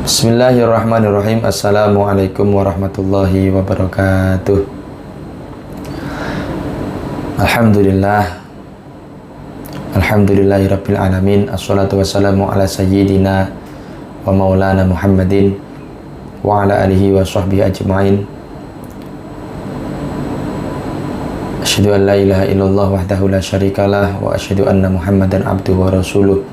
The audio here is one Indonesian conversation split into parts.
Bismillahirrahmanirrahim. Assalamualaikum warahmatullahi wabarakatuh. Alhamdulillahirabbil alamin. Assalatu wassalamu ala sayyidina wa maulana Muhammadin wa ala alihi wa sahbihi ajma'in. Asyhadu an la ilaha illallah wahdahu la syarikalah wa asyhadu anna Muhammadan abduhu wa rasuluh.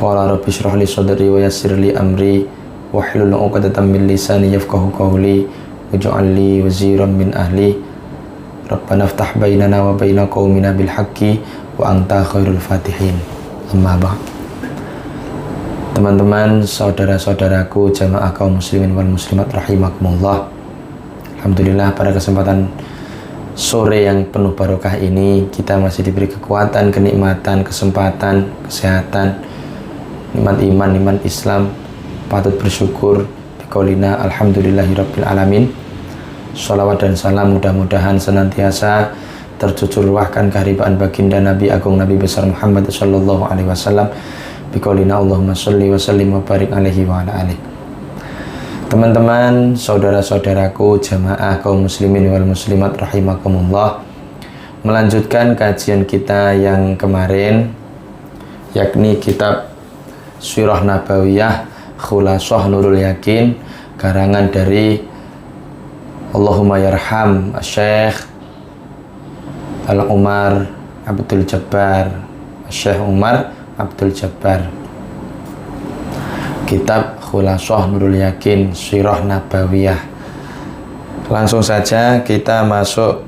Qala rabbi shrah li sadri wa yassir li amri wahlul 'uqdatam min lisani yafqahu qawli waj'al li waziran min ahli. Rabbana iftah bainana wa baina qaumina bil haqqi wa anta khairul fatihin. Amma ba'd. Teman-teman, saudara-saudaraku jamaah kaum muslimin wal muslimat rahimakumullah. Alhamdulillah, pada kesempatan sore yang penuh barokah ini kita masih diberi kekuatan, kenikmatan, kesempatan, kesehatan, nikmat iman, nikmat Islam, patut bersyukur. Biqaulina alhamdulillahirabbil alamin. Shalawat dan salam mudah-mudahan senantiasa tercucurwahkan keharibaan baginda Nabi Agung Nabi besar Muhammad sallallahu alaihi wasallam. Biqaulina Allahumma sholli wa sallim wa barik alaihi wa ala alihi. Teman-teman, saudara-saudaraku jamaah kaum muslimin wal muslimat rahimakumullah, melanjutkan kajian kita yang kemarin, yakni kitab Sirah Nabawiyah Khulasah Nurul Yakin, karangan dari Allahumma yarham Syekh Al-Umar Abdul Jabbar, Syekh Umar Abdul Jabbar. Kitab Khulasah Nurul Yakin, Sirah Nabawiyah. Langsung saja kita masuk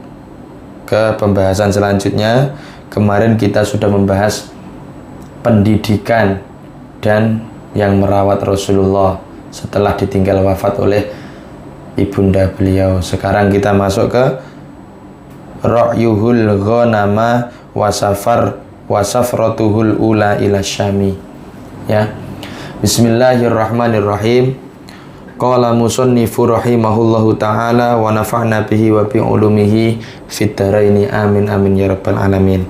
ke pembahasan selanjutnya. Kemarin kita sudah membahas pendidikan dan yang merawat Rasulullah setelah ditinggal wafat oleh ibunda beliau. Sekarang kita masuk ke Ra'yuhul ghanama wasafratuhul ula ila syami. Ya. Bismillahirrahmanirrahim. Qala musannifu rahimahullahu ta'ala wa nafa'na bihi wa bi ulumihi fid dharaini amin amin ya rabbal alamin.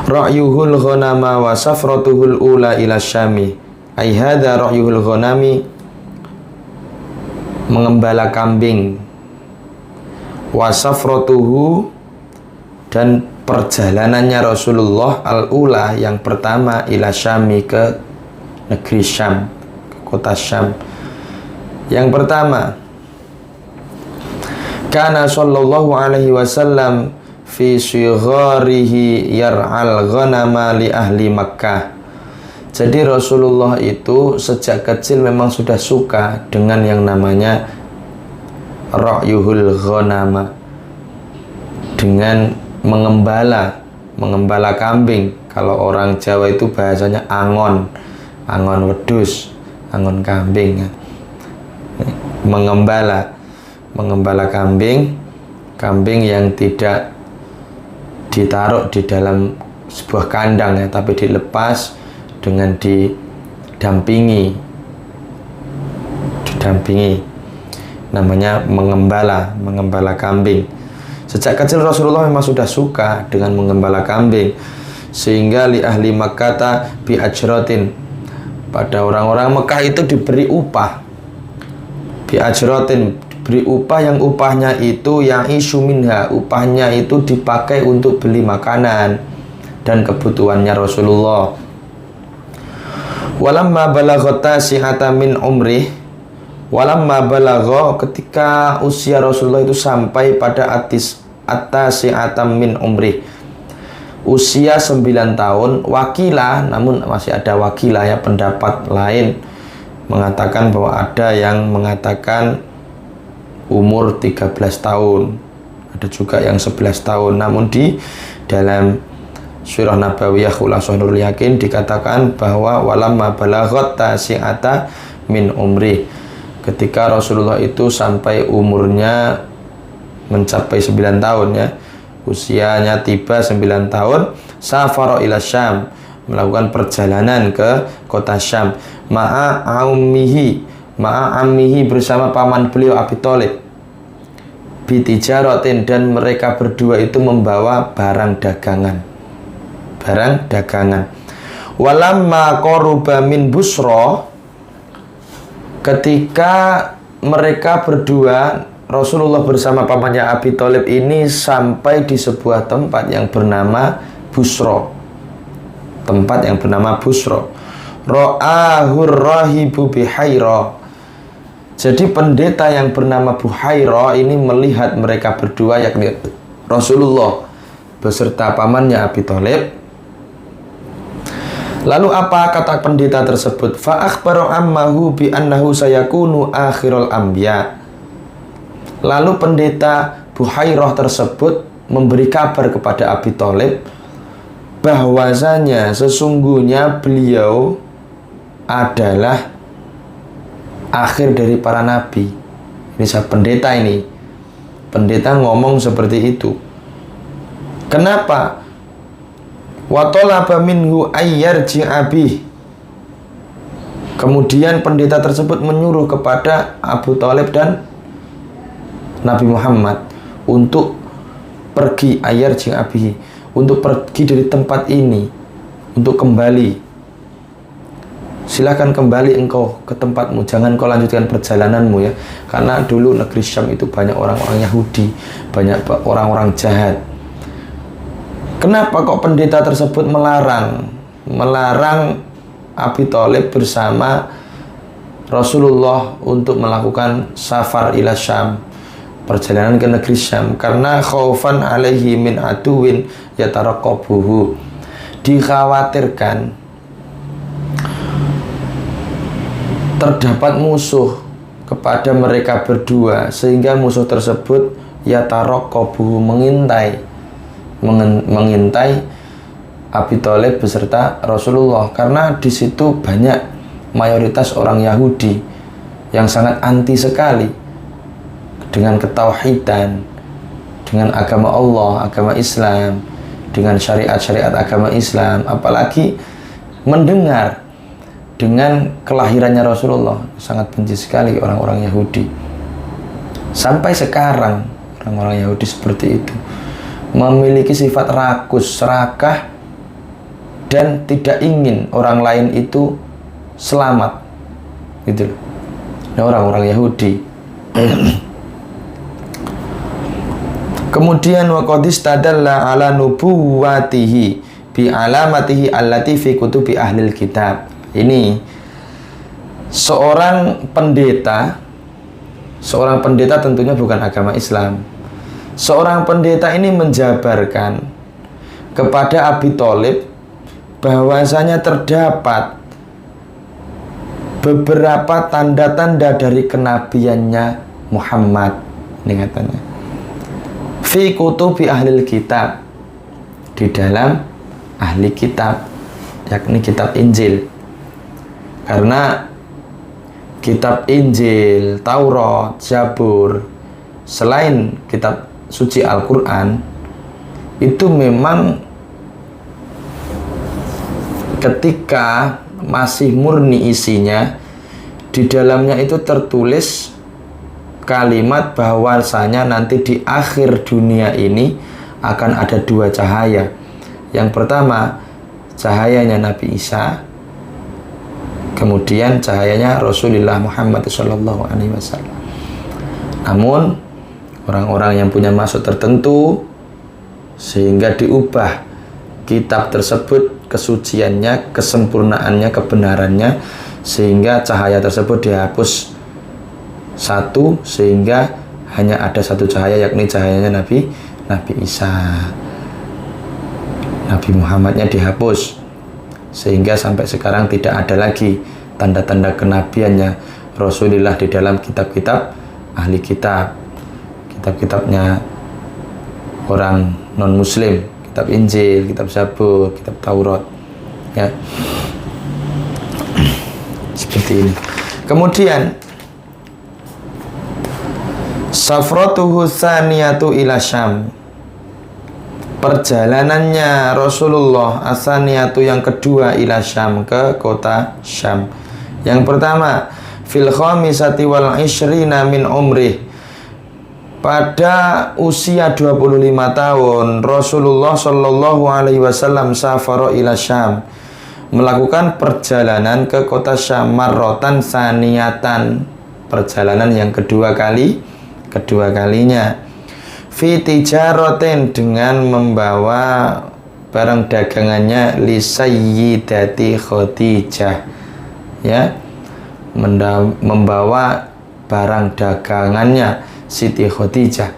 Ra'yuhul ghanama wa safratuhul ula ila syami. Ai hadza ra'yuhul ghanami, mengembala kambing, wa safratuhu, dan perjalanannya Rasulullah al-ula yang pertama ila syami, ke negeri Syam, ke kota Syam. Yang pertama, kana sallallahu alaihi wasallam fi shigharihi yar'al ghanama li ahli Makkah. Jadi Rasulullah itu sejak kecil memang sudah suka dengan yang namanya ra'yuhul ghanama, dengan mengembala kambing. Kalau orang Jawa itu bahasanya angon wedus, angon kambing. Mengembala kambing yang tidak ditaruh di dalam sebuah kandang ya, tapi dilepas dengan didampingi, namanya mengembala kambing. Sejak kecil Rasulullah memang sudah suka dengan mengembala kambing, sehingga li ahli Makkah bi ajratin, pada orang-orang Mekah itu diberi upah, bi ajratin, beri upah yang upahnya itu yang isu minha, upahnya itu dipakai untuk beli makanan dan kebutuhannya Rasulullah. Walamma balaghata si'ata min umrih, walamma balagha, ketika usia Rasulullah itu sampai pada si'ata min umrih, usia 9 tahun, wakilah, namun masih ada wakilah ya, pendapat lain mengatakan bahwa ada yang mengatakan umur 13 tahun, ada juga yang 11 tahun. Namun di dalam Sirah Nabawiyah Khulasah Nurul Yakin dikatakan bahwa walamma balaghat tasi'ata min umri, ketika Rasulullah itu sampai umurnya mencapai 9 tahun ya, usianya tiba 9 tahun, safara ila Syam, melakukan perjalanan ke kota Syam, ma'a ammihi, bersama paman beliau Abi Thalib, bitijaratin, dan mereka berdua itu membawa barang dagangan. Walamma qaruba min Busra, ketika mereka berdua, Rasulullah bersama pamannya Abi Thalib ini sampai di sebuah tempat yang bernama Busra. Tempat yang bernama Busra. Ra'ahur rahibu bihaira. Jadi pendeta yang bernama Buhaira ini melihat mereka berdua, yakni Rasulullah beserta pamannya Abi Thalib. Lalu apa kata pendeta tersebut? Fa akhbara ammahu bi annahu sayakunu akhirul anbiya. Lalu pendeta Buhairah tersebut memberi kabar kepada Abi Thalib bahwasanya sesungguhnya beliau adalah akhir dari para nabi. Ini pendeta ini. Pendeta ngomong seperti itu. Kenapa? Wa talaba minhu ayyarji abi. Kemudian pendeta tersebut menyuruh kepada Abu Thalib dan Nabi Muhammad untuk pergi, ayyarji abi, untuk pergi dari tempat ini, untuk kembali. Silakan kembali engkau ke tempatmu, jangan kau lanjutkan perjalananmu ya. Karena dulu negeri Syam itu banyak orang-orang Yahudi, banyak orang-orang jahat. Kenapa kok pendeta tersebut melarang Abi Thalib bersama Rasulullah untuk melakukan safar ila Syam, perjalanan ke negeri Syam? Karena khaufan alaihi min aduwin yataraqabuhu. Dikhawatirkan terdapat musuh kepada mereka berdua, sehingga musuh tersebut yataraqabuhu, mengintai Abi Thalib beserta Rasulullah, karena di situ banyak mayoritas orang Yahudi yang sangat anti sekali dengan ketauhidan, dengan agama Allah, agama Islam, dengan syariat-syariat agama Islam, apalagi mendengar dengan kelahirannya Rasulullah. Sangat benci sekali orang-orang Yahudi. Sampai sekarang orang-orang Yahudi seperti itu, memiliki sifat rakus, serakah, dan tidak ingin orang lain itu selamat, gitu loh. Nah, orang-orang Yahudi. Kemudian waqad istadalla ala nubuwatihi bi alamatihi allati fi kutubi ahlil kitab. Ini seorang pendeta tentunya bukan agama Islam. Seorang pendeta ini menjabarkan kepada Abi Thalib bahwasanya terdapat beberapa tanda-tanda dari kenabiannya Muhammad. Ini katanya fi kutubi ahlil kitab, di dalam ahli kitab, yakni kitab Injil. Karena kitab Injil, Taurat, Zabur, selain kitab suci Al-Quran, itu memang ketika masih murni isinya, di dalamnya itu tertulis kalimat bahwasanya nanti di akhir dunia ini akan ada dua cahaya. Yang pertama cahayanya Nabi Isa, kemudian cahayanya Rasulullah Muhammad SAW. Namun orang-orang yang punya maksud tertentu, sehingga diubah kitab tersebut, kesuciannya, kesempurnaannya, kebenarannya, sehingga cahaya tersebut dihapus satu, sehingga hanya ada satu cahaya, yakni cahayanya Nabi Isa. Nabi Muhammadnya dihapus, sehingga sampai sekarang tidak ada lagi tanda-tanda kenabiannya Rasulullah di dalam kitab-kitab ahli kitab, kitab-kitabnya orang non-muslim, kitab Injil, kitab Zabur, kitab Taurat, ya. Seperti ini. Kemudian safratuhu tsaniyatu ila Syam, perjalanannya Rasulullah asaniyatu yang kedua ila Syam, ke kota Syam. Yang pertama fil khamisati wal ishrina min umrih, pada usia 25 tahun Rasulullah Shallallahu alaihi wasallam safara ila Syam, melakukan perjalanan ke kota Syam marrotan saniyatan, perjalanan yang kedua kalinya, fi tijaratin, dengan membawa barang dagangannya li sayyidati Khadijah, ya, membawa barang dagangannya Siti Khadijah.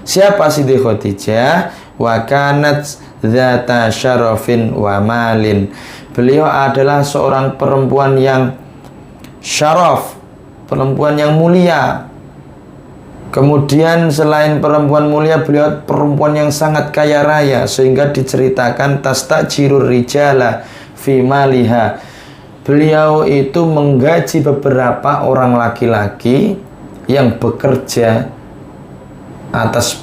Siapa Siti Khadijah? Wa kanat dzata syarafin wa malin. Beliau adalah seorang perempuan yang syaraf, perempuan yang mulia. Kemudian selain perempuan mulia, beliau perempuan yang sangat kaya raya, sehingga diceritakan tastajirur rijala fi maliha. Beliau itu menggaji beberapa orang laki-laki yang bekerja atas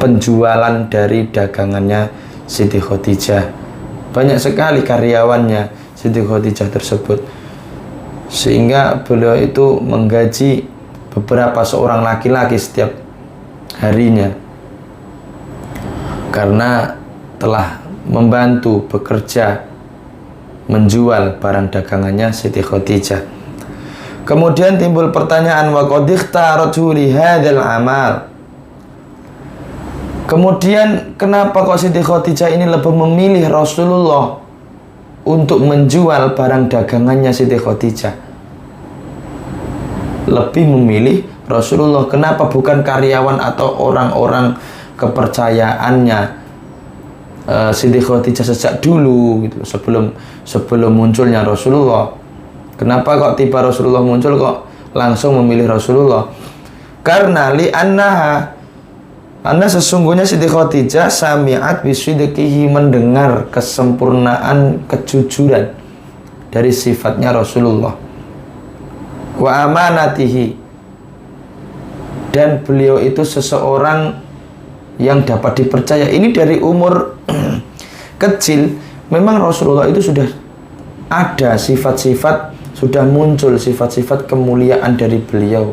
penjualan dari dagangannya Siti Khadijah. Banyak sekali karyawannya Siti Khadijah tersebut, sehingga beliau itu menggaji beberapa seorang laki-laki setiap harinya karena telah membantu bekerja menjual barang dagangannya Siti Khadijah. Kemudian timbul pertanyaan, wa qad ikhtaratu li hadzal amal. Kemudian kenapa kok Siti Khadijah ini lebih memilih Rasulullah untuk menjual barang dagangannya Siti Khadijah? Lebih memilih Rasulullah. Kenapa bukan karyawan atau orang-orang kepercayaannya Siti Khadijah sejak dulu gitu, sebelum munculnya Rasulullah? Kenapa kok tiba Rasulullah muncul kok langsung memilih Rasulullah? Karena karena sesungguhnya Siti Khadijah sami'at bisidqihi, mendengar kesempurnaan kejujuran dari sifatnya Rasulullah, wa amanatihi, dan beliau itu seseorang yang dapat dipercaya. Ini dari umur kecil memang Rasulullah itu sudah ada sifat-sifat, sudah muncul sifat-sifat kemuliaan dari beliau,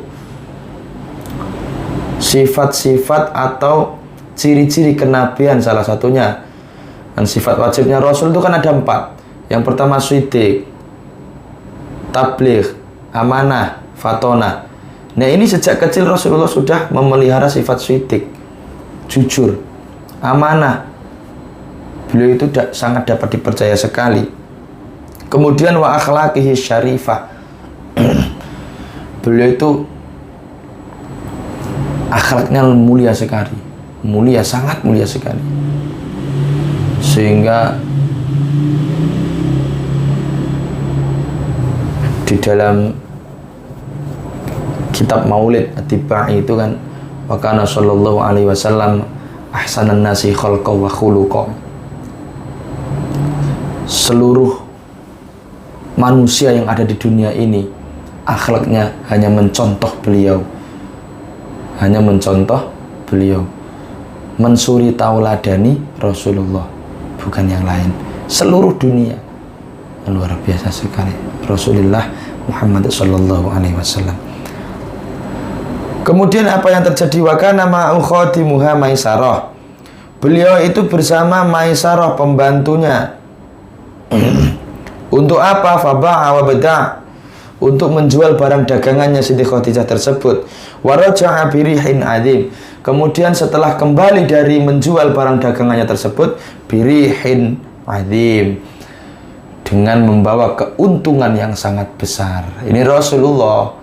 sifat-sifat atau ciri-ciri kenabian salah satunya. Dan sifat wajibnya Rasul itu kan ada 4. Yang pertama siddiq, tabligh, amanah, fatonah. Nah, ini sejak kecil Rasulullah sudah memelihara sifat siddiq, jujur, amanah. Beliau itu sangat dapat dipercaya sekali. Kemudian wa akhlaqihi syarifah. Beliau itu akhlaknya mulia sekali, mulia, sangat mulia sekali, sehingga di dalam kitab Maulid At-Tibai itu kan, wa kana sallallahu alaihi wasallam ahsanan nasi khalqa wa khuluqa. Seluruh manusia yang ada di dunia ini akhlaknya hanya mencontoh beliau, hanya mencontoh beliau, mensuri tauladani Rasulullah, bukan yang lain. Seluruh dunia luar biasa sekali Rasulullah Muhammad sallallahu alaihi wasallam. Kemudian apa yang terjadi? Wa kana ma'u khadimuha Maisarah. Beliau itu bersama Maisarah, pembantunya. Untuk apa? Faba'a wa bada', untuk menjual barang dagangannya Siti Khadijah tersebut. Wa raja'a birihin adzim. Kemudian setelah kembali dari menjual barang dagangannya tersebut, birihin adzim, dengan membawa keuntungan yang sangat besar. Ini Rasulullah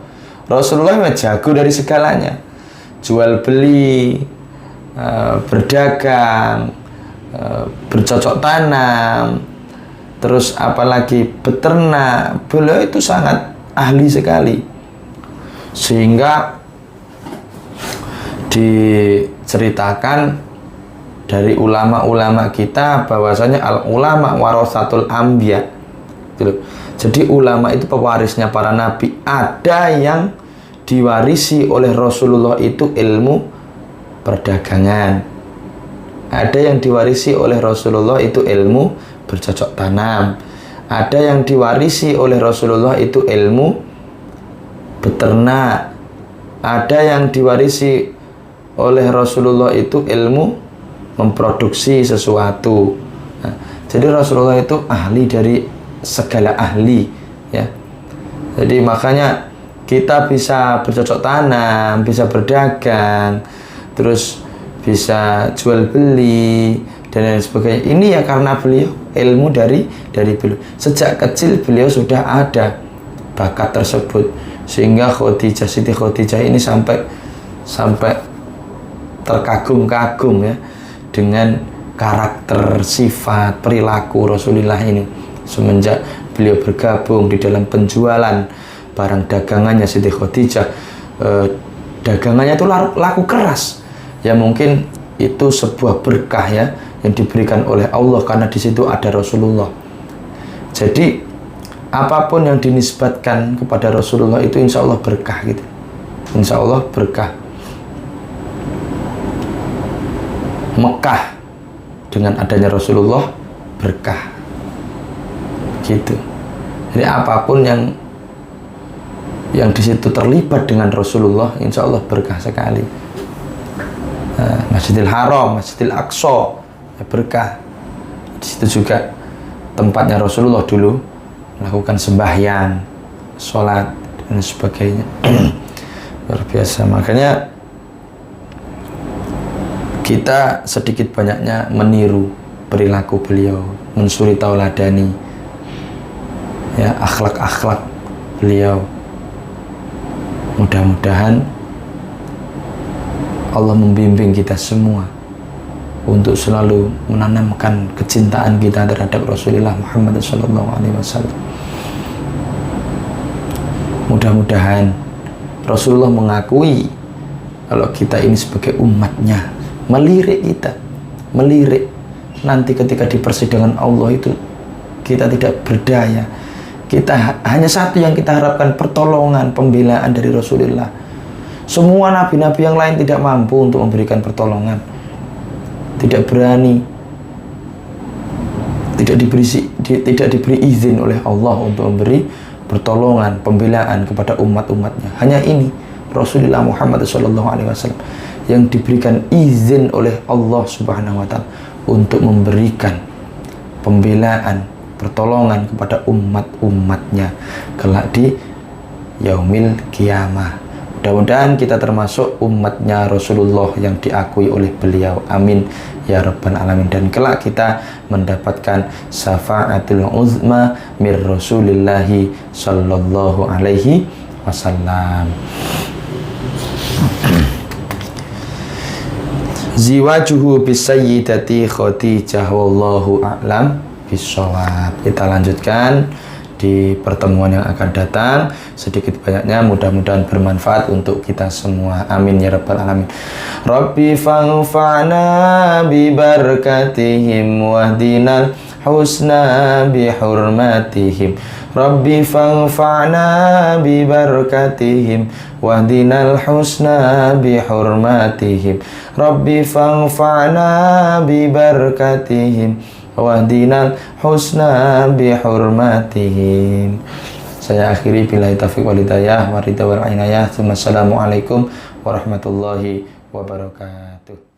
memang jago dari segalanya. Jual beli, berdagang, bercocok tanam, terus apalagi beternak. Beliau itu sangat ahli sekali, sehingga diceritakan dari ulama-ulama kita bahwasanya al ulama warasatul anbiya. Jadi ulama itu pewarisnya para nabi. Ada yang diwarisi oleh Rasulullah itu ilmu perdagangan, ada yang diwarisi oleh Rasulullah itu ilmu bercocok tanam, ada yang diwarisi oleh Rasulullah itu ilmu beternak, ada yang diwarisi oleh Rasulullah itu ilmu memproduksi sesuatu. Nah, Jadi Rasulullah itu ahli dari segala ahli, ya. Jadi makanya kita bisa bercocok tanam, bisa berdagang, terus bisa jual beli dan lain sebagainya. Ini ya karena beliau ilmu dari beliau. Sejak kecil beliau sudah ada bakat tersebut, sehingga Siti Khadijah ini sampai terkagum-kagum ya dengan karakter, sifat, perilaku Rasulullah ini. Semenjak beliau bergabung di dalam penjualan barang dagangannya Siti Khadijah, dagangannya itu laku keras. Ya mungkin itu sebuah berkah ya yang diberikan oleh Allah karena di situ ada Rasulullah. Jadi apapun yang dinisbatkan kepada Rasulullah itu insya Allah berkah gitu. Insya Allah berkah. Mekah dengan adanya Rasulullah berkah gitu. Jadi apapun yang di situ terlibat dengan Rasulullah insya Allah berkah sekali. Masjidil Haram, Masjidil Aqsa ya berkah. Di situ juga tempatnya Rasulullah dulu melakukan sembahyang, sholat dan sebagainya. Luar biasa. Makanya kita sedikit banyaknya meniru perilaku beliau, mensuri tauladani ya akhlak-akhlak beliau. Mudah-mudahan Allah membimbing kita semua untuk selalu menanamkan kecintaan kita terhadap Rasulullah Muhammad SAW. Mudah-mudahan Rasulullah mengakui kalau kita ini sebagai umatnya, melirik kita, melirik nanti ketika di persidangan Allah itu kita tidak berdaya. Kita hanya satu yang kita harapkan, pertolongan, pembelaan dari Rasulullah. Semua nabi-nabi yang lain tidak mampu untuk memberikan pertolongan, tidak berani, tidak diberi izin oleh Allah untuk memberi pertolongan, pembelaan kepada umat-umatnya. Hanya ini Rasulullah Muhammad SAW yang diberikan izin oleh Allah Subhanahu Wa Taala untuk memberikan pembelaan, pertolongan kepada umat-umatnya kelak di yaumil kiamah. Mudah-mudahan kita termasuk umatnya Rasulullah yang diakui oleh beliau. Amin ya rabbal alamin. Dan kelak kita mendapatkan syafa'atul uzma mir Rasulillahi sallallahu alaihi wasallam. Ziwajuhu bisayyidati Khadijah wallahu a'lam bishawab. Kita lanjutkan di pertemuan yang akan datang. Sedikit banyaknya mudah-mudahan bermanfaat untuk kita semua. Amin ya rabbal alamin. Rabbi fanfa'na bi barakatihim wahdinal husna bi hurmatihim. Rabbi fanfa'na bi barakatihim wahdinal husna bi hurmatihim. Rabbi fanfa'na bi barakatihim wahdinal husna bihurmatihim. Saya akhiri billahi taufiq wal hidayah wa ridha wal inayah. Assalamualaikum warahmatullahi wabarakatuh.